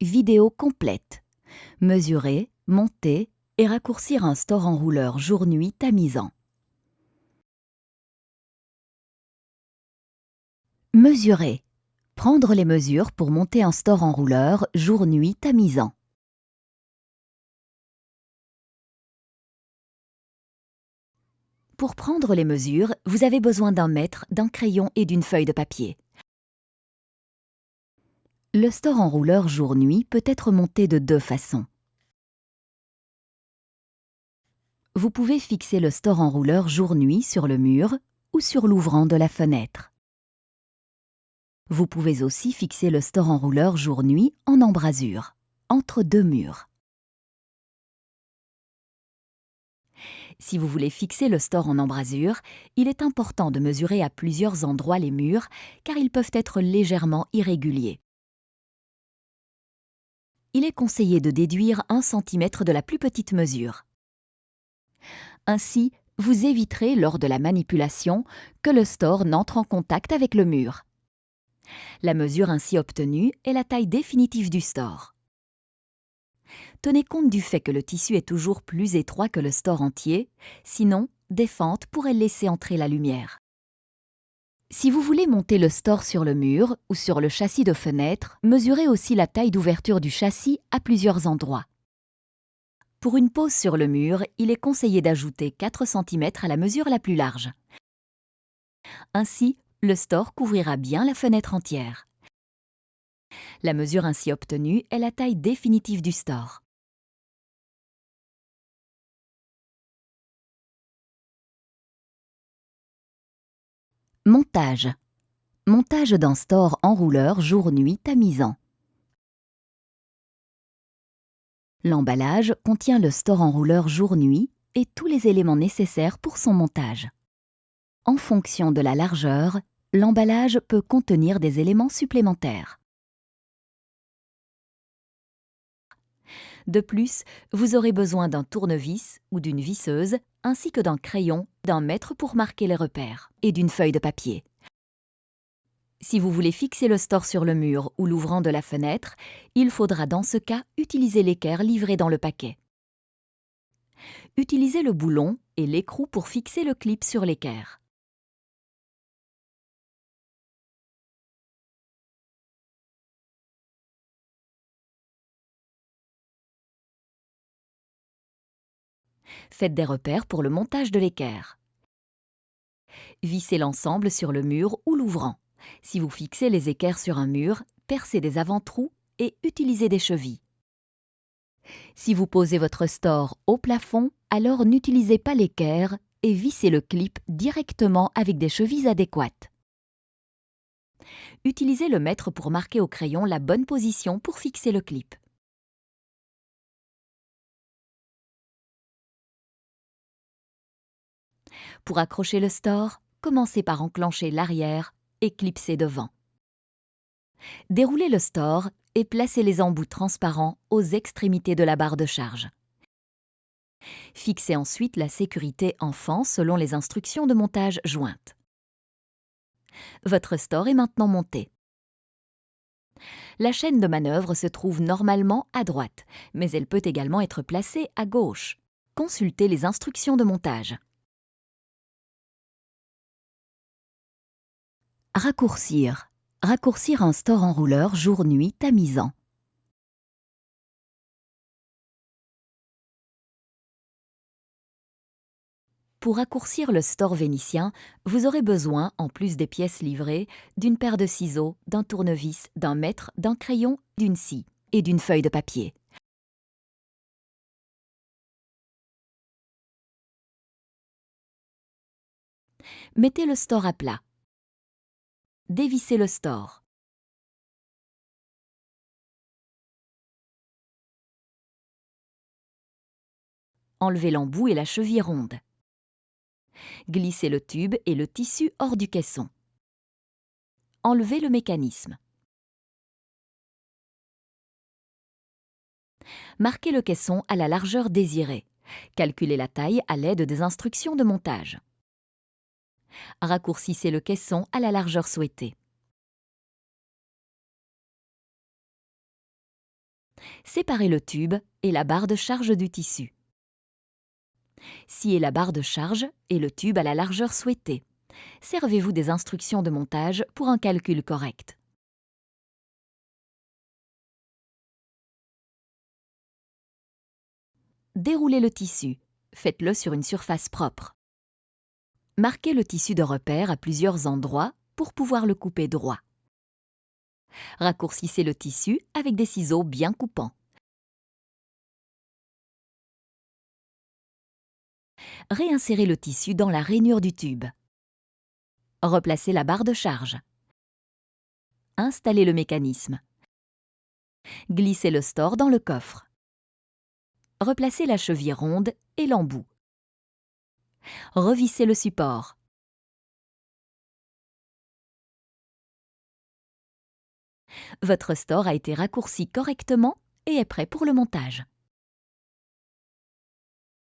Vidéo complète. Mesurer, monter et raccourcir un store enrouleur jour-nuit tamisant. Mesurer. Prendre les mesures pour monter un store enrouleur jour-nuit tamisant. Pour prendre les mesures, vous avez besoin d'un mètre, d'un crayon et d'une feuille de papier. Le store enrouleur jour-nuit peut être monté de deux façons. Vous pouvez fixer le store enrouleur jour-nuit sur le mur ou sur l'ouvrant de la fenêtre. Vous pouvez aussi fixer le store enrouleur jour-nuit en embrasure, entre deux murs. Si vous voulez fixer le store en embrasure, il est important de mesurer à plusieurs endroits les murs car ils peuvent être légèrement irréguliers. Il est conseillé de déduire 1 cm de la plus petite mesure. Ainsi, vous éviterez lors de la manipulation que le store n'entre en contact avec le mur. La mesure ainsi obtenue est la taille définitive du store. Tenez compte du fait que le tissu est toujours plus étroit que le store entier, sinon des fentes pourraient laisser entrer la lumière. Si vous voulez monter le store sur le mur ou sur le châssis de fenêtre, mesurez aussi la taille d'ouverture du châssis à plusieurs endroits. Pour une pose sur le mur, il est conseillé d'ajouter 4 cm à la mesure la plus large. Ainsi, le store couvrira bien la fenêtre entière. La mesure ainsi obtenue est la taille définitive du store. Montage. Montage d'un store enrouleur jour-nuit tamisant. L'emballage contient le store enrouleur jour-nuit et tous les éléments nécessaires pour son montage. En fonction de la largeur, l'emballage peut contenir des éléments supplémentaires. De plus, vous aurez besoin d'un tournevis ou d'une visseuse, ainsi que d'un crayon, d'un mètre pour marquer les repères, et d'une feuille de papier. Si vous voulez fixer le store sur le mur ou l'ouvrant de la fenêtre, il faudra dans ce cas utiliser l'équerre livré dans le paquet. Utilisez le boulon et l'écrou pour fixer le clip sur l'équerre. Faites des repères pour le montage de l'équerre. Vissez l'ensemble sur le mur ou l'ouvrant. Si vous fixez les équerres sur un mur, percez des avant-trous et utilisez des chevilles. Si vous posez votre store au plafond, alors n'utilisez pas l'équerre et vissez le clip directement avec des chevilles adéquates. Utilisez le mètre pour marquer au crayon la bonne position pour fixer le clip. Pour accrocher le store, commencez par enclencher l'arrière et clipser devant. Déroulez le store et placez les embouts transparents aux extrémités de la barre de charge. Fixez ensuite la sécurité enfant selon les instructions de montage jointes. Votre store est maintenant monté. La chaîne de manœuvre se trouve normalement à droite, mais elle peut également être placée à gauche. Consultez les instructions de montage. Raccourcir. Raccourcir un store enrouleur jour-nuit tamisant. Pour raccourcir le store vénitien, vous aurez besoin, en plus des pièces livrées, d'une paire de ciseaux, d'un tournevis, d'un mètre, d'un crayon, d'une scie et d'une feuille de papier. Mettez le store à plat. Dévissez le store. Enlevez l'embout et la cheville ronde. Glissez le tube et le tissu hors du caisson. Enlevez le mécanisme. Marquez le caisson à la largeur désirée. Calculez la taille à l'aide des instructions de montage. Raccourcissez le caisson à la largeur souhaitée. Séparez le tube et la barre de charge du tissu. Sciez la barre de charge et le tube à la largeur souhaitée. Servez-vous des instructions de montage pour un calcul correct. Déroulez le tissu. Faites-le sur une surface propre. Marquez le tissu de repère à plusieurs endroits pour pouvoir le couper droit. Raccourcissez le tissu avec des ciseaux bien coupants. Réinsérez le tissu dans la rainure du tube. Replacez la barre de charge. Installez le mécanisme. Glissez le store dans le coffre. Replacez la cheville ronde et l'embout. Revissez le support. Votre store a été raccourci correctement et est prêt pour le montage.